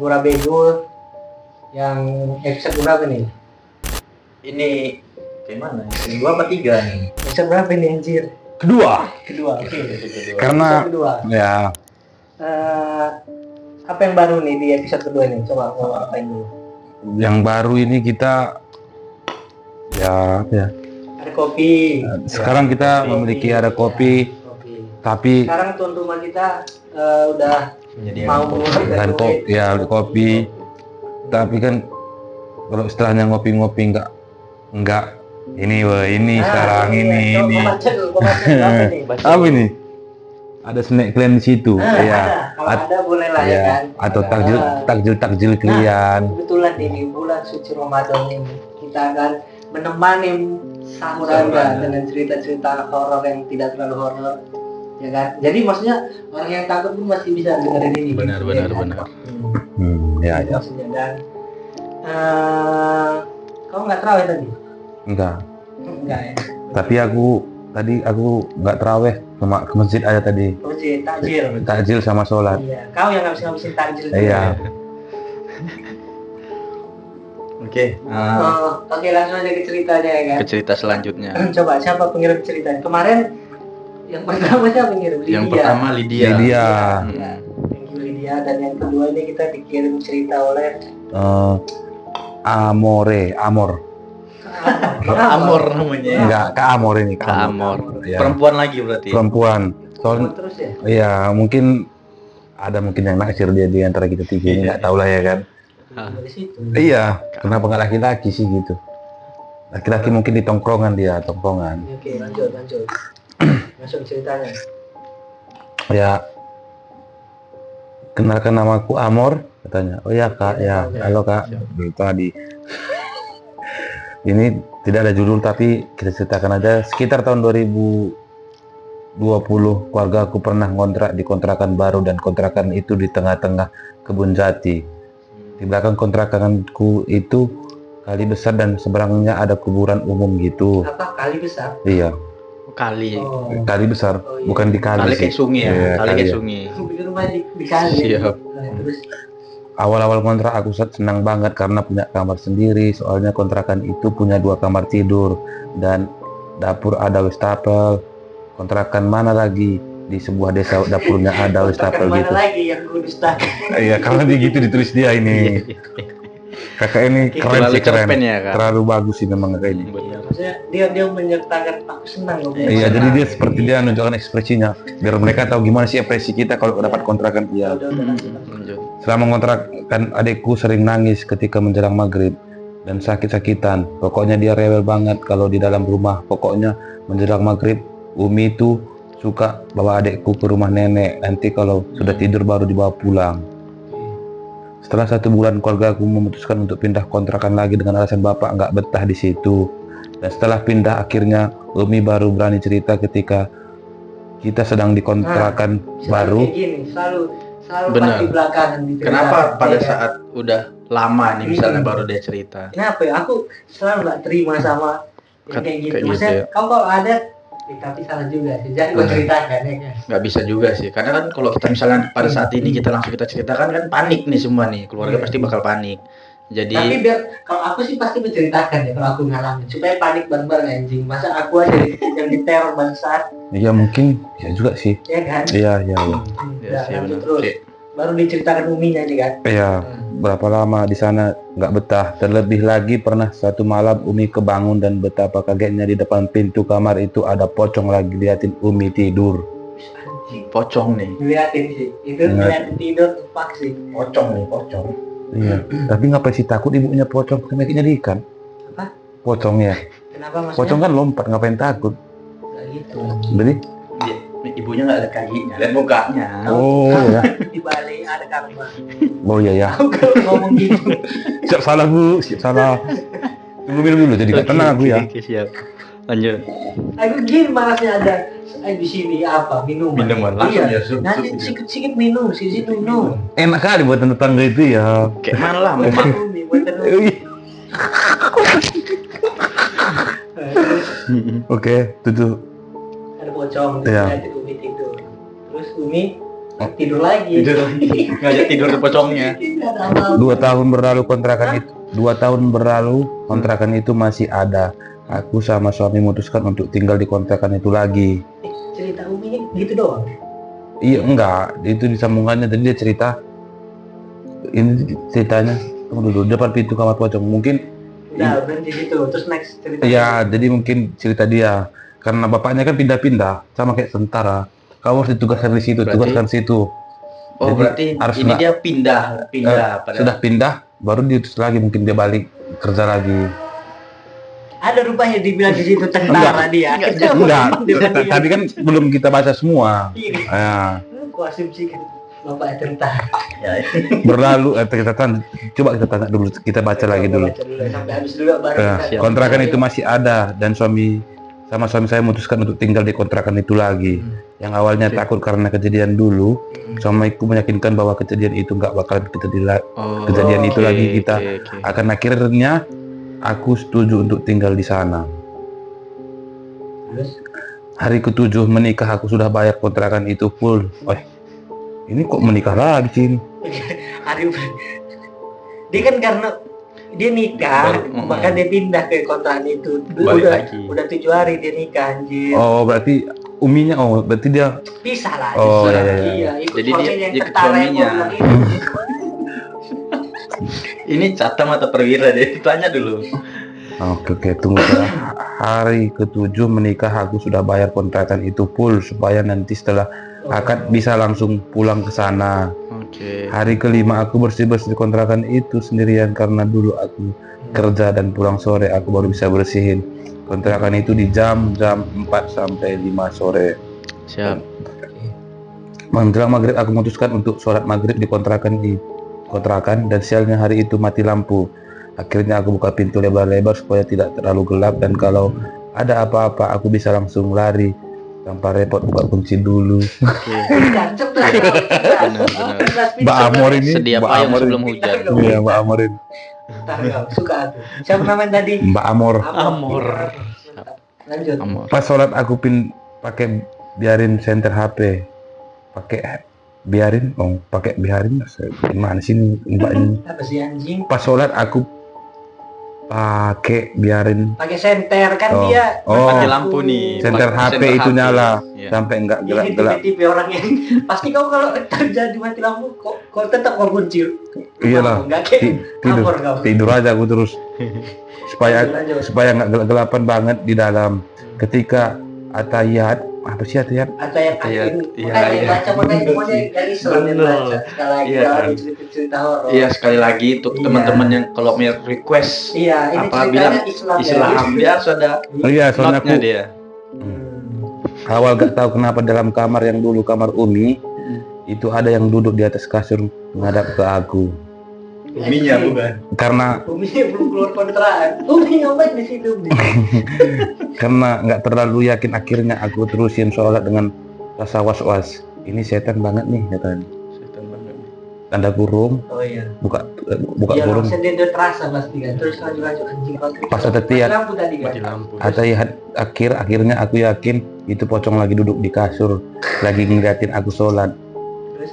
Gora Bego yang episode berapa nih? Ini gimana? Yang 2 apa 3 nih? Episode berapa nih anjir? Kedua. Oke. Karena Episode kedua. ya Apa yang baru nih di episode kedua nih? Coba mau apain dulu? yang baru ini kita ya Ada kopi. sekarang kita memiliki ada kopi, Kopi. tapi Sekarang tuan rumah kita udah mau mengeluarkan dan duit. kopi, tapi kan kalau istilahnya ngopi-ngopi enggak ini sekarang ini. Kau baca dulu apa nih? Apa ini? Ada snack kalian di situ, Ada. Kalau ada boleh lah ya kan. Atau takjil Nah, kalian. kebetulan ini bulan suci Ramadan ini kita akan menemani sahur Anda dengan cerita-cerita horor yang tidak terlalu horor, ya kan? Jadi maksudnya orang yang takut pun masih bisa dengerin ini. Benar. Ya. Maksudnya dan kau nggak terawih tadi? Enggak. Enggak ya. Tapi aku nggak terawih, cuma ke masjid aja tadi. Masjid takjil. Takjil sama sholat. Iya. Kau yang ngabisin takjil. Iya. Oke. Oke, langsung aja ke ceritanya ya kan. Ke cerita selanjutnya. Coba siapa pengirim ceritanya? Kemarin yang pertama siapa pengirim? Yang pertama Lydia. Ya, thank you Lydia. Dan yang kedua ini kita dikirim cerita oleh Amor. Amor namanya. Enggak, Kak Amor ini. Kak Amor. Ya. Perempuan lagi berarti. Perempuan. Soalnya terus ya. iya, mungkin yang naksir dia di antara kita tiga ini, nggak tahu lah ya kan. Dari situ. Iya, kenapa nggak laki-laki sih gitu? Laki-laki mungkin di tongkrongan. Oke, lanjut. Masuk ceritanya. Ya, kenalkan namaku Amor, katanya. Oh ya Kak, ya, halo Kak. Gitu tadi. Ini tidak ada judul tapi kita ceritakan aja. Sekitar tahun 2020 keluarga aku pernah ngontrak di kontrakan baru, dan kontrakan itu di tengah-tengah kebun jati. Di belakang kontrakanku itu kali besar dan seberangnya ada kuburan umum gitu. Apa kali besar? Iya, Kali. kali besar, Oh, iya. bukan di kali Kali sih. kayak sungai ya. Iya, Kali kali kayak ya. sungai. Aku bikin rumah di kali. Siap. Terus Awal-awal kontrak aku senang banget karena punya kamar sendiri, soalnya kontrakan itu punya 2 kamar tidur dan dapur ada wastafel. Kontrakan mana lagi di sebuah desa dapurnya ada wastafel mana gitu. lagi yang gue dustakan? Iya, karena dia gitu ditulis dia ini. Kakak ini keren Terlalu sih, keren. cerpen ya, Kak? Terlalu bagus sih memang kakak ini. Iya, maksudnya dia menyertakan aku senang loh. Iya, jadi dia seperti dia menunjukkan ekspresinya biar mereka tahu gimana sih ekspresi kita kalau dapat kontrakan. Iya. Udah lanjut. Lanjut. Selama kontrakan adikku sering nangis ketika menjelang maghrib dan sakit-sakitan. Pokoknya dia rewel banget kalau di dalam rumah. Pokoknya menjelang maghrib Umi itu suka bawa adikku ke rumah nenek. Nanti kalau sudah tidur baru dibawa pulang. Setelah 1 bulan keluarga aku memutuskan untuk pindah kontrakan lagi dengan alasan bapak nggak betah di situ. Dan setelah pindah akhirnya Umi baru berani cerita ketika kita sedang di kontrakan baru. Kayak gini, selalu Benar. pas di belakangan diceritakan. Kenapa pada Ya kan? saat udah lama nih misalnya baru dia cerita? Kenapa ya? Aku selalu nggak terima sama yang kayak gitu. Kayak gitu Maksudnya ya. kau kalau ada, tapi salah juga sih. Jangan gue ceritakan ya kan. Nggak bisa juga sih, karena kan kalau kita misalnya pada saat ini kita langsung kita ceritakan kan panik nih semua nih, keluarga pasti bakal panik. Jadi Tapi biar kalau aku sih pasti menceritakan ya kalau aku ngalamin supaya panik bareng-bareng anjing. Masa aku aja yang diteror bangsat, Iya mungkin, ya juga sih. ya kan? Iya. ya Udah, sih lanjut benar. terus. Baru diceritakan uminya nih kan. Iya, berapa lama di sana nggak betah. Terlebih lagi pernah satu malam Umi kebangun dan betapa kagetnya di depan pintu kamar itu ada pocong lagi liatin Umi tidur. Anjing. Pocong nih. Liatin sih. Itu liatin tidur tepak sih. Pocong nih, pocong. Iya. Tapi ngapain sih takut ibunya pocong? Penyakitnya di ikan. Apa? Pocong ya. Kenapa maksudnya? Pocong kan lompat, ngapain takut? Nggak gitu. Jadi, Ibunya nggak ada kakinya, lihat mukanya. oh ya. Di balik ada karma. Oh iya ya. Aku kalau ngomong gitu. Siap salah Bu, siap salah. Tunggu minum dulu jadi nggak tenang aku ya. Oke, siap. Lanjut. Aku gini malasnya ada di sini apa minuman. Minuman, langsung Iya. ya, sup, Nanti sup, sikit-sikit minum, sikit-sikit minum. Enak kali buat tetangga itu ya. Kayak mana lah, Buat memang. Umi, buat Umi. Oke, tutup. Ada pocong, Iya. liatin Umi tidur. Terus Umi tidur lagi. Tidur lagi. Ngajak tidur di pocongnya. Tidak ada apa-apa. 2 tahun berlalu kontrakan itu. 2 tahun berlalu kontrakan itu masih ada. Aku sama suami memutuskan untuk tinggal di kontrakan itu lagi. Cerita Umi gitu doang. Iya enggak, itu disambungannya tadi dia cerita. Ini ceritanya tunggu dulu depan pintu kamar pocong. Mungkin Udah berhenti situ. Terus next cerita. ya jadi mungkin cerita dia karena bapaknya kan pindah-pindah sama kayak tentara. Kamu harus ditugaskan di situ, Berarti- tugaskan situ. Oh, Jadi berarti harus ini nggak- dia pindah pada Sudah pindah, baru diutus lagi mungkin dia balik kerja lagi. Ada rupanya dibilang di situ tentara dia. Enggak, tapi kan belum kita baca semua. Iya. Nah, Aku asumsikan bapak tentara. berlalu coba kita tanya dulu, kita baca lagi dulu. Baca dulu sampai habis dulu baru. Nah, kita- kontrakan itu masih ada dan suami saya memutuskan untuk tinggal di kontrakan itu lagi. Yang awalnya Oke. takut karena kejadian dulu, suamiku meyakinkan bahwa kejadian itu nggak bakalan kejadian itu lagi kita. Akan akhirnya aku setuju untuk tinggal di sana. Terus Hari ke-7 menikah aku sudah bayar kontrakan itu full. Ini kok menikah lagi, Cin? hari dia kan karena dia nikah, maka dia pindah ke kontrakan itu. Balik udah, lagi. udah 7 hari dia nikah anjir. Oh, berarti berarti dia Pisah lah. Oh, pisah. iya. Iya, ikut Jadi dia suaminya yang ikut tentara yang suaminya. gua bilang itu. Ini Catam atau Perwira deh, ditanya dulu. Oke, tunggu ya. Hari ke-7 menikah aku sudah bayar kontrakan itu full supaya nanti setelah akad bisa langsung pulang ke sana. Oke. Hari ke-5 aku bersih-bersih kontrakan itu sendirian karena dulu aku kerja dan pulang sore aku baru bisa bersihin. Kontrakan itu di jam 4 sampai 5 sore. Siap. Menjelang maghrib aku memutuskan untuk sholat maghrib di kontrakan dan sialnya hari itu mati lampu. Akhirnya aku buka pintu lebar-lebar supaya tidak terlalu gelap dan kalau ada apa-apa aku bisa langsung lari tanpa repot buka kunci dulu. Oke. Cerdas, Benar. Mbak Amor ini, Sedia Mbak payung Amor sebelum ini. hujan. Iya, Mbak Amor ini. Suka aku. Siapa namanya tadi? Mbak Amor. Amor. Lanjut. Amor. Pas sholat aku pakai biarin center HP. Biarin gimana sih ini, Mbak ini? Apa sih anjing? Pas sholat aku pakai biarin Pakai senter kan Oh. dia. Oh. Mati lampu nih. center Pakai HP itu HP. nyala Iya. sampai enggak Ini gelap-gelap. tipe-tipe orang yang pasti kau kalau terjadi mati lampu kau tetap kau kunci. Iyalah. Enggak kayak Tidur, Amor kau. tidur aja aku terus supaya Lanjut. nggak gelap-gelapan banget di dalam. Ketika atayat apa sih atayat? Atau yang Iya, akhir iya, makanya yang iya. baca semuanya dari Islam yang Bener. baca sekali lagi Iya, kalau kan. cerita-cerita horor. Iya, sekali lagi untuk Iya. teman-teman yang kalau mau request Iya, ini apa ceritanya bilang Islam, Islam ya. dia harus ada Oh iya, soalnya notnya aku dia. awal gak tahu kenapa dalam kamar yang dulu kamar Umi itu ada yang duduk di atas kasur menghadap ke aku. Uminya bukan. Karena Umi belum keluar kontrakan. Umi ngapain di situ? Umi? karena nggak terlalu yakin akhirnya aku terusin sholat dengan rasa was-was. Ini setan banget nih katanya. Setan banget. Tanda kurung, Oh iya. buka Iya, kurung. langsung dia terasa pasti kan. Terus lanjut anjing pagi. Pas ada tiat. Lampu tadi kan. Mati lampu. Akhirnya aku yakin itu pocong lagi duduk di kasur, lagi ngeliatin aku sholat. Terus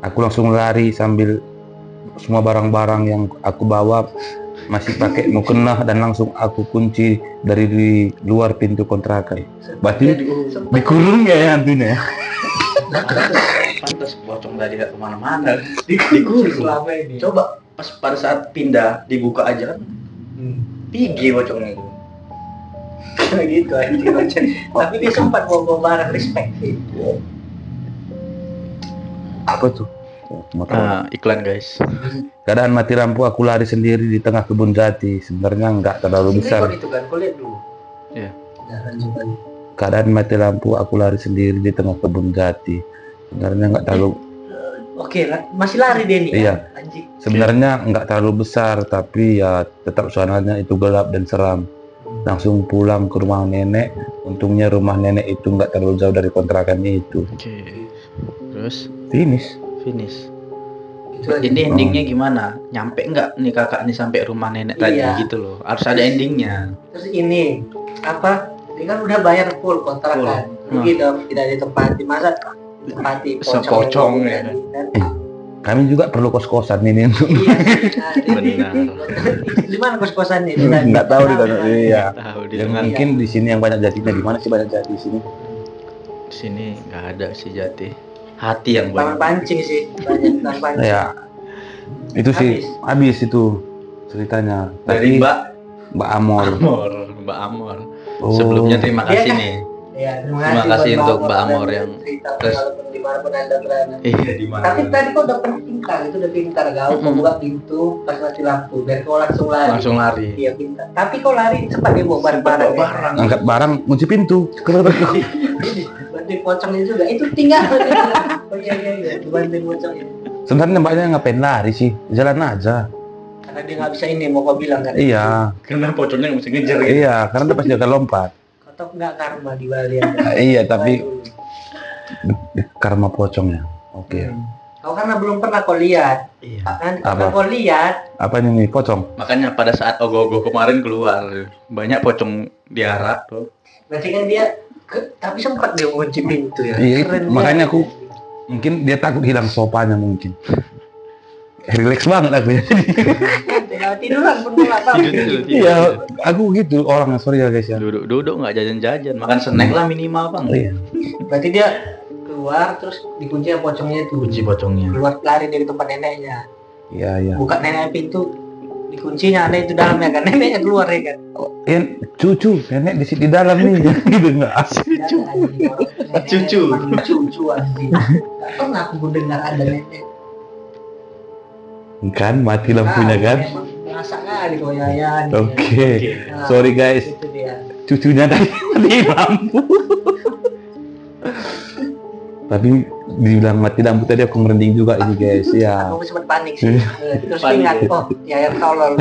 Aku langsung lari sambil semua barang-barang yang aku bawa masih pakai mukena dan langsung aku kunci dari di luar pintu kontrakan. Berarti dikurung ya hantunya ya? Pantas pocong tadi gak kemana-mana. Dikurung. selama ini. Coba pas pada saat pindah dibuka aja kan pergi pocongnya itu. Kayak gitu anjing. Tapi dia sempat bawa barang respect sih. Apa tuh? Motor. Iklan guys. Keadaan mati lampu aku lari sendiri di tengah kebun jati. Sebenarnya nggak terlalu besar. Itu kan, kau lihat dulu. Iya. Nah, lanjut lagi. Keadaan mati lampu aku lari sendiri di tengah kebun jati. Sebenarnya nggak terlalu Oke, masih lari dia nih. Iya. Anjing. sebenarnya nggak terlalu besar tapi ya tetap suasananya itu gelap dan seram. Langsung pulang ke rumah nenek. Untungnya rumah nenek itu nggak terlalu jauh dari kontrakannya itu. Oke. Terus Finish. finish. Itu aja. Ini endingnya gimana? Nyampe nggak nih kakak nih sampai rumah nenek tadi Iya. gitu loh. Harus ada endingnya. Terus ini apa? Dia kan udah bayar full kontrakan. Full. Rugi dong, tidak ditepati. Masa Tempati Sepocong, ya. Kami juga perlu kos-kosan ini. Iya. Benar. Di mana kos-kosannya? Nggak tahu di mana. Iya. Tahu di Yang tengah. mungkin di sini yang banyak jatinya. Di mana sih banyak jati di sini? Di sini nggak ada sih jati. Hati yang Taman banyak. pancing sih, banyak taman pancing. Ya. Itu sih habis itu ceritanya. Dari Tapi Mbak Amor. Mbak Amor. Oh. Sebelumnya terima Dia kasih kan- nih. Ya, Terima kasih buat untuk Bapak Mbak Amor dan yang cerita terus- walaupun dimanapun Anda berada. Iya di mana? Tapi tadi kau udah pintar, itu udah pintar kau membuka pintu pas mati lampu dan kau langsung lari. Langsung lari. Iya pintar. Tapi kau lari cepat dia bawa barang-barang. Bawa barang. Angkat barang, kunci pintu. Bantuin pocongnya juga. Itu tinggal. Oh iya. Bantuin pocongnya. Sebenarnya mbaknya ngapain lari sih? Jalan aja. Karena dia nggak bisa ini mau kau bilang kan. Iya. Karena pocongnya nggak bisa ngejar gitu. Iya, karena dia pasti akan lompat. Atau nggak karma di Bali ada. Iya, tapi karma pocongnya. Oke. Kau karena belum pernah kau lihat. Iya. Kan Apa? kalau kau lihat, Apa ini pocong? Makanya pada saat ogoh-ogoh kemarin keluar banyak pocong diarak tuh. berarti kan dia tapi sempat dia mengunci pintu ya. Iya, itu. Keren Makanya dia. aku mungkin dia takut hilang sopanya mungkin. Relax banget aku ya. Tinggal tiduran pun nggak apa. Tidur. Iya, aku gitu orangnya, sorry ya guys ya. Duduk nggak jajan-jajan, makan snack lah minimal bang. Iya. Berarti dia keluar terus dikunci sama pocongnya itu. Kunci pocongnya. Keluar lari dari tempat neneknya. Iya, iya. Buka nenek pintu, dikuncinya ada itu dalamnya kan. Neneknya keluar ya kan. Cucu, nenek di dalam nih. Gitu enggak? Cucu. Cucu anjing. Gak pernah aku dengar ada nenek. Kan mati lampunya kan. Emang masa kali kau yayan. Oke. Nah, Sorry guys, itu dia. cucunya tadi mati lampu. Tapi dibilang mati lampu tadi aku merinding juga ini guys ya. Aku sempat panik sih. Terus Panik. ingat, oh ya tolol.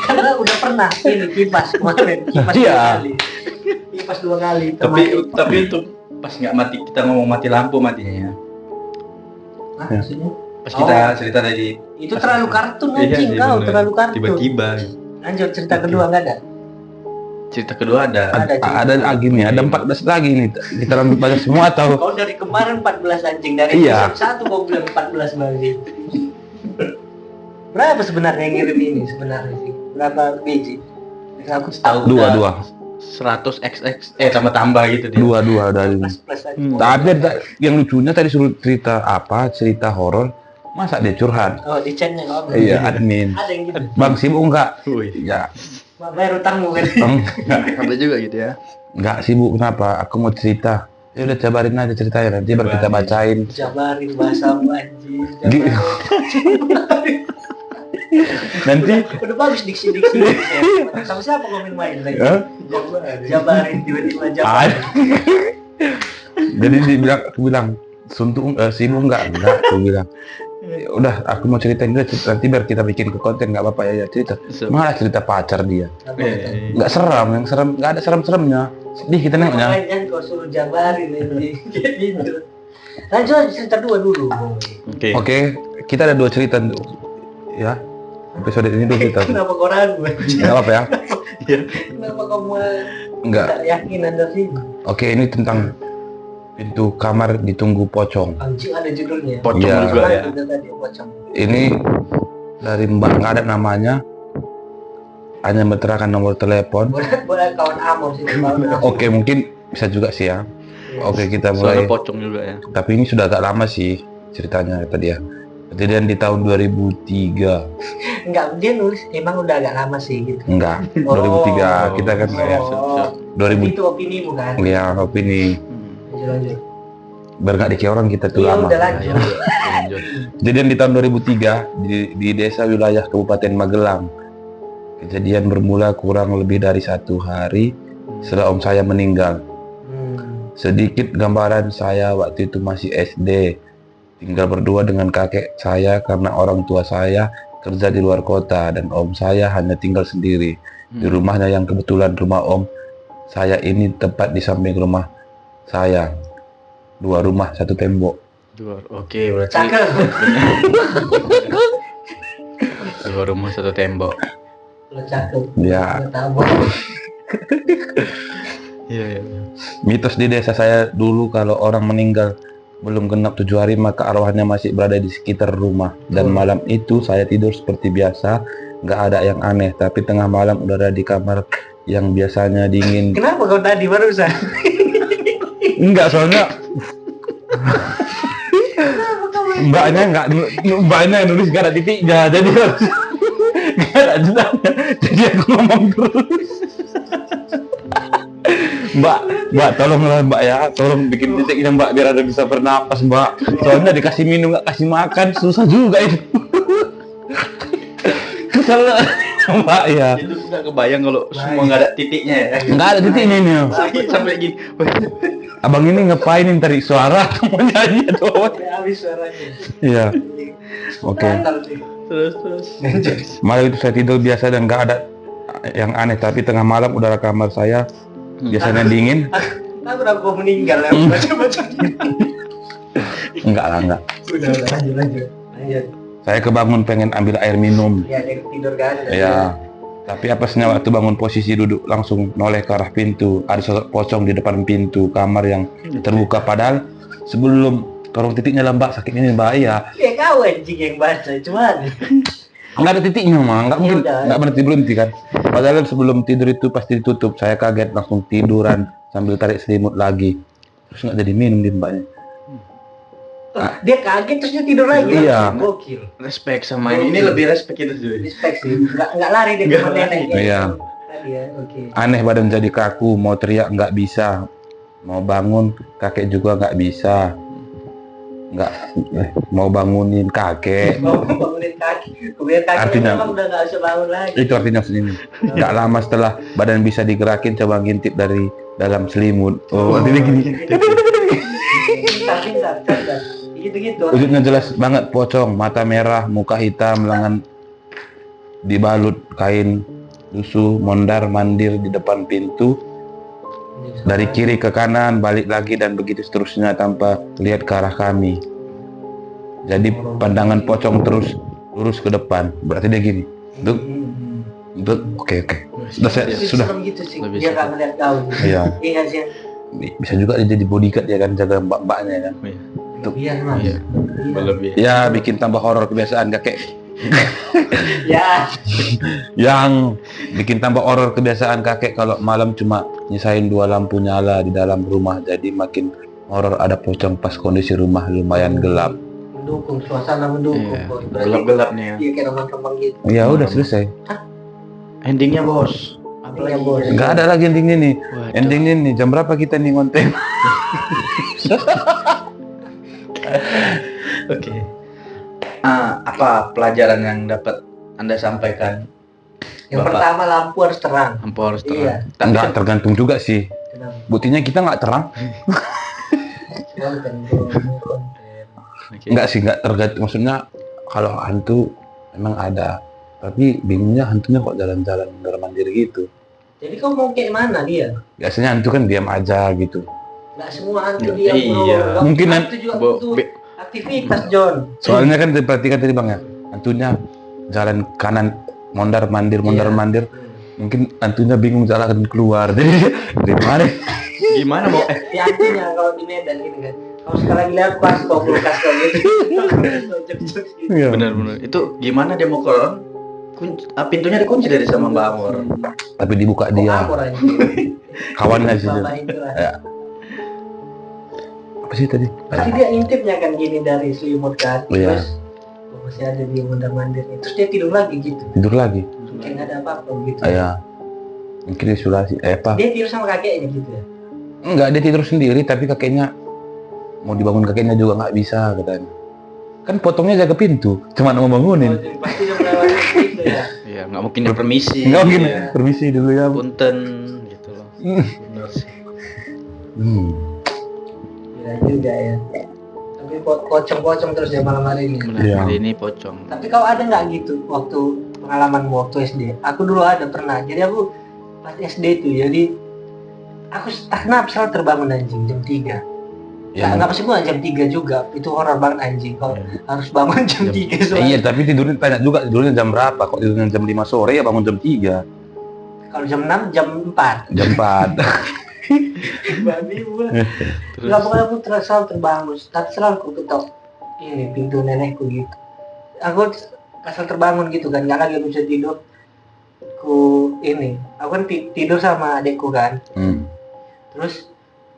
Karena udah pernah ini kipas kemarin, kipas Iya. 2 kali. Kipas 2 kali. Tapi untuk pas nggak mati, kita ngomong mati lampu matinya ya. Hah, maksudnya? Pas kita cerita tadi. Itu terlalu kartun Iya anjing sih, kau, bener. terlalu kartun. Tiba-tiba. Lanjut cerita kedua enggak ada? Cerita kedua ada. Ada lagi nih, ada 14 lagi nih. Kita lanjut baca semua atau? Kau dari kemarin 14 anjing, dari Iya. episode 1 kau bilang 14 lagi. Berapa sebenarnya yang ngirim ini sebenarnya sih? Berapa biji? Aku tahu. Dua. 100 XX tambah gitu dia. Dua dari. Plus aja. Tapi yang lucunya tadi suruh cerita apa? Cerita horor. Masa dia curhat? Oh, di chatnya kau. Iya, admin. Ada yang gitu. Bang sibuk enggak? Wih. Ya, Bayar utangmu kan. Ada juga gitu ya. enggak sibuk kenapa? Aku mau cerita. Ya udah jabarin aja ceritanya nanti baru kita bacain. Jabarin bahasamu anjing. Gi- Nanti Udah bagus diksi-diksi. Sama siapa kau main lagi? Hah? Jabarin tiba-tiba Ah. jabarin. Jadi aku bilang suntuk sibuk enggak? Enggak, aku bilang. Ya udah, aku mau ceritain dulu nanti biar kita bikin ke konten enggak apa-apa ya cerita. So, Malah cerita pacar dia. eh, Enggak seram, yang serem enggak ada serem-seremnya. Sedih kita nengoknya. Makanya kan kau suruh jabarin anjing. Gitu. Lanjut cerita 2 dulu. Oke. Oke, kita ada 2 cerita untuk ya. Episode ini 2 cerita. Kenapa kau ragu? Enggak apa-apa ya. Kenapa kamu Enggak. tak yakin Anda sih? Oke, ini tentang pintu kamar ditunggu pocong. Anjing ada judulnya. Pocong Iya. juga ya. Udah tadi pocong. Ini dari Mbak nggak ada namanya, hanya menerangkan nomor telepon. Boleh kawan Amor sih. Kawan Amor. Oke, mungkin bisa juga sih ya. Oke, kita Soalnya mulai. pocong juga ya. Tapi ini sudah agak lama sih ceritanya tadi ya. Kejadian di tahun 2003. Enggak, dia nulis emang udah agak lama sih gitu. Enggak, Oh. 2003 kita kan Oh, 2000 itu opini bukan? ya opini. Lanjut. Biar nggak dikira orang kita tuh Iya lama. udah Ya, lanjut. lanjut. Kejadian di tahun 2003 di desa wilayah Kabupaten Magelang. Kejadian bermula kurang lebih dari 1 hari setelah om saya meninggal. Sedikit gambaran saya waktu itu masih SD. Tinggal berdua dengan kakek saya karena orang tua saya kerja di luar kota dan om saya hanya tinggal sendiri. Di rumahnya yang kebetulan rumah om saya ini tepat di samping rumah saya. 2 rumah, 1 tembok. Oke, berarti Cakep. 2 rumah 1 tembok. Lo cakep. Ya. Lo tahu. Iya, iya. Mitos di desa saya dulu kalau orang meninggal belum genap 7 hari maka arwahnya masih berada di sekitar rumah. Dan malam itu saya tidur seperti biasa, nggak ada yang aneh. Tapi tengah malam udara di kamar yang biasanya dingin. Kenapa kau tadi barusan? Enggak, soalnya mbaknya yang nulis gak ada titiknya, jadi harus gak ada jedanya, jadi aku ngomong terus. Mbak, tolonglah Mbak ya, tolong bikin titiknya Mbak biar ada bisa bernapas Mbak. Soalnya dikasih minum nggak kasih makan susah juga itu. Kesel Mbak ya. Itu nggak kebayang kalau semua nggak ada titiknya ya. Nggak ada titiknya ini. Sampai gini. Abang ini ngapain nih tarik suara mau nyanyi doang? Habis suaranya. Iya. Oke. Terus. Malam itu saya tidur biasa dan nggak ada yang aneh, tapi tengah malam udara kamar saya biasanya dingin. Aku udah mau meninggal ya baca-baca. Enggak. Udah lanjut. Saya kebangun pengen ambil air minum. Ya dia tidur kan. Ya. Tapi apesnya waktu bangun posisi duduk langsung noleh ke arah pintu. Ada sosok pocong di depan pintu kamar yang terbuka, padahal sebelum korong titiknya lembak sakitnya Mbak ya. Ya kau anjing yang baca cuman. Nggak ada titiknya mah, nggak mungkin, udah. nggak berhenti kan. Padahal sebelum tidur itu pasti ditutup. Saya kaget langsung tiduran sambil tarik selimut lagi. Terus nggak jadi minum di mbaknya. Dia kaget terus dia tidur lagi. Iya. Gokil. Respect sama ini lebih respect itu tuh. Respect sih. Enggak lari dia ke nenek. Iya. Tadi ya, oke. Aneh badan jadi kaku, mau teriak nggak bisa, mau bangun kakek juga nggak bisa, nggak mau bangunin kakek. Mau bangunin kaki. Kemudian kakinya Artinya- memang udah nggak bisa bangun lagi. Itu artinya ini. Nggak lama setelah badan bisa digerakin, coba ngintip dari dalam selimut. Oh, artinya gini. Pintar. Gitu-gitu. Wujudnya jelas banget, pocong, mata merah, muka hitam, lengan dibalut kain lusuh, mondar mandir di depan pintu, dari kiri ke kanan, balik lagi dan begitu seterusnya tanpa lihat ke arah kami. Jadi pandangan pocong terus lurus ke depan. Berarti dia gini. Oke. Sudah sudah. Serem gitu sih. Lebih Dia serem. nggak ngeliat kau. Iya. Iya nggak sih. Bisa juga dia jadi bodyguard ya kan, jaga mbak-mbaknya kan. Iya mas. Iya. Berlebih. Ya bikin tambah horor kebiasaan kakek. Ya. Yang bikin tambah horor kebiasaan kakek kalau malam cuma nyisain 2 lampu nyala di dalam rumah, jadi makin horor. Ada pocong pas kondisi rumah lumayan gelap. Mendukung, suasana mendukung. Iya. Boy. Berarti Gelap-gelap nih ya. Iya kayak roman-roman gitu. Ya udah selesai. Endingnya bos. Iya bos. Nggak ada lagi endingnya nih. Waduh. Endingnya nih jam berapa kita nih ngonten? Oke. Apa pelajaran yang dapat Anda sampaikan? Yang Bapak. pertama lampu harus terang. Lampu harus Iya. terang. Tapi Enggak, tergantung juga sih. Kenapa? Buktinya kita nggak terang. Konten, konten. Oke. Enggak sih, nggak tergantung. Maksudnya kalau hantu emang ada. Tapi bingungnya hantunya kok jalan-jalan mondar mandir gitu. Jadi kau mau kayak mana dia? Biasanya hantu kan diam aja gitu. Nggak semua hantu Ya, dia iya. bro. Mungkin hantu juga butuh aktivitas John. Soalnya kan diperhatikan tadi bang ya, hantunya jalan kanan mondar mandir. Mungkin hantunya bingung jalan keluar. Jadi dari mana? Gimana mau? Di hantunya kalau di Medan gini kan. Kalau sekali lagi lihat pas kau kulkas kau gitu. Iya. Benar-benar. Itu gimana dia mau keluar? Pintunya dikunci dari sama Mbak Amor. Tapi dibuka dia. Kawannya sih. Bapak itu lah. Ya. Apa sih tadi? Pasti dia ngintipnya kan gini dari selimut kan. Iya. Terus masih ada di mondar mandir. Terus dia tidur lagi gitu. Tidur lagi. Kayak nggak ada apa-apa gitu. Ya. Mungkin isolasi. Apa? Dia tidur sama kakeknya gitu ya. Enggak, dia tidur sendiri tapi kakeknya mau dibangun kakeknya juga nggak bisa katanya. Kan potongnya jaga pintu, cuma mau bangunin. Pasti dia melewati gitu ya. Iya, nggak mungkin dia permisi. Enggak mungkin. Iya. Permisi dulu ya. Punten gitu loh. Benar sih. Gila juga ya. Tapi pocong-pocong terus ya malam hari ini. Benar, Iya. hari ini pocong. Tapi kau ada nggak gitu waktu pengalamanmu waktu SD? Aku dulu ada pernah. Jadi aku pas SD itu, jadi aku tak kenapa selalu terbangun anjing jam 3. Ya, Nggak pasti bukan jam 3 juga. Itu horor banget anjing. Kau harus bangun jam 3 soalnya. iya, tapi tidurnya tanya juga tidurnya jam berapa? Kok tidurnya jam 5 sore ya bangun jam 3, Kalau jam 6 jam 4. jam 4. babi pula. Nggak, pokoknya aku selalu terbangun, tapi selalu aku ketok ini pintu nenekku gitu. Aku asal terbangun gitu kan, nggak lagi bisa tidur. Aku kan tidur sama adekku kan. Terus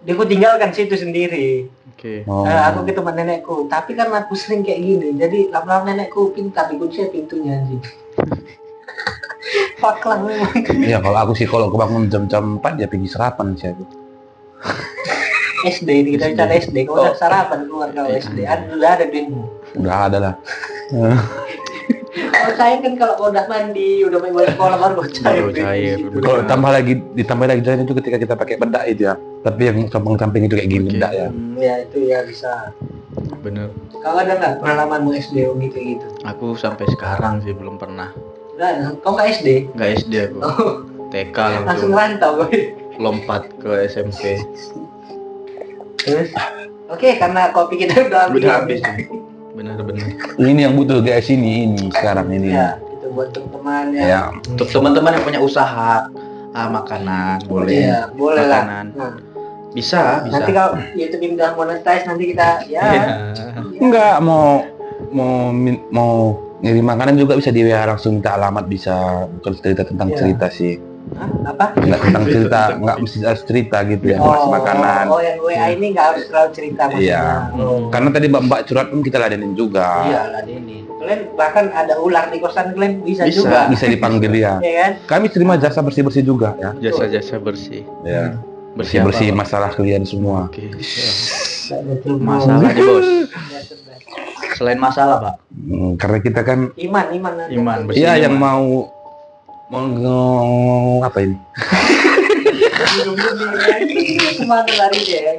dia ku tinggalkan situ sendiri. Oke. Aku ke tempat nenekku, tapi kan aku sering kayak gini, jadi lama-lama nenekku pintar dikunci pintunya anjing. Fuck lah memang. Iya, kalau aku sih kalau kebangun jam 4 ya pergi sarapan sih aku. SD ini kita bicara SD, kalau udah sarapan keluar kalau SD, udah ada duitmu. Udah ada lah. Kalau saya kan kalau udah mandi, udah main bola sekolah baru cair. Baru cair. Kalau ditambah lagi jalan itu ketika kita pakai bedak itu ya. Tapi yang samping-samping itu kayak gini bedak ya. Ya itu ya bisa. Bener. Kau ada nggak pengalamanmu SD gitu gitu? Aku sampai sekarang sih belum pernah. Nggak, kau nggak SD? Nggak SD aku. TK Langsung langsung rantau gue. lompat ke SMP. Terus, oke, karena kopi kita udah Habis. Bener-bener. Ini yang butuh guys ini sekarang ini. Ya, itu buat teman-teman ya. Ya. Untuk teman-teman yang punya usaha makanan boleh. Iya, boleh lah. Makanan. Nah, Bisa. nanti kalau YouTube udah monetize nanti kita ya. Iya. Enggak mau ngirim makanan juga bisa di WA, langsung minta alamat bisa, bukan cerita tentang Iya. cerita sih. Hah? Apa? Enggak tentang cerita, enggak mesti harus cerita gitu ya, masih makanan. Oh, yang WA ini nggak harus terlalu cerita maksudnya. Iya. Oh. Karena tadi mbak curhat pun kita ladenin juga. Iya lah ini. Kalian bahkan ada ular di kosan kalian bisa Bisa. juga. Bisa dipanggil ya. Ya kan? Kami terima jasa bersih-bersih juga ya. Jasa-jasa bersih. Ya. Bersih apa, Bersih Pak? masalah kalian semua. Oke. Betul. Masalah nih, Bos. Selain masalah, Pak. Karena kita kan Iman. Iman bersih. iya yang iman. mau apa ini? Kemana lari dia?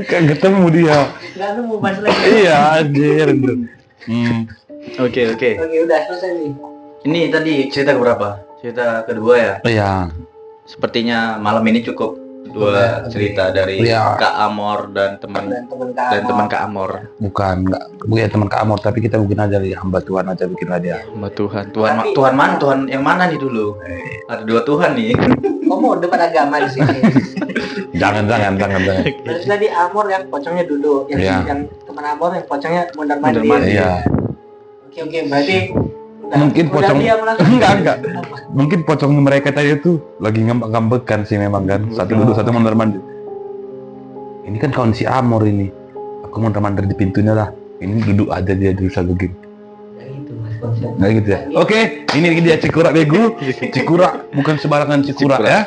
Kan ketemu dia. Nggak nemu pas lagi. Iya, anjir. Oke. Oke, udah selesai nih. Ini tadi cerita keberapa? Cerita kedua ya. Iya. Sepertinya malam ini cukup dua cerita dari Iya. Kak Amor dan teman Kak Amor. Bukan teman Kak Amor, tapi kita bikin aja ya, hamba Tuhan aja bikin aja. Hamba Tuhan. Tuhan mana? Tuhan yang mana nih dulu? Ada dua Tuhan nih. Kok mau depan agama di sini? Jangan. Terus tadi Amor yang pocongnya duduk, Iya. yang teman Amor yang pocongnya mondar mandir. Mondar-mandir. Iya. Oke, berarti Mungkin pocong diam langsung. enggak. Mungkin pocong mereka tadi itu lagi ngambek-ngambekan sih memang kan. Satu duduk, satu mondar mandir. Ini kan kawan si Amor ini. Aku mondar mandir di pintunya lah. Ini duduk aja dia bisa begini. Ya gitu Mas konsepnya. Nah gitu ya. Oke, ini dia Cikura Begu. Cikura bukan sembarangan Cikura Cikura. ya.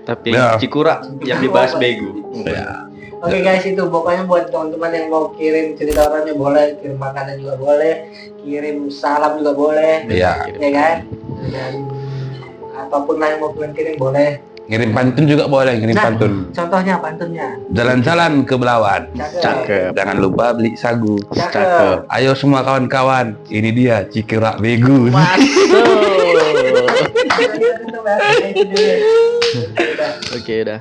Tapi Ya. Cikura yang dibahas bego. Ya. Oke guys, itu pokoknya buat teman-teman yang mau kirim cerita orangnya boleh, kirim makanan juga boleh, kirim salam juga boleh, Iya. ya kan? Dan apapun lah yang mau kalian kirim boleh. Ngirim pantun juga boleh, ngirim Nah, pantun. Contohnya pantunnya. Jalan-jalan ke Belawan. Cakep. Jangan lupa beli sagu. Cakep. Ayo semua kawan-kawan, ini dia Cikura Begu. Masuk. Itu, Mas. Itu dulu. Udah. Oke, udah.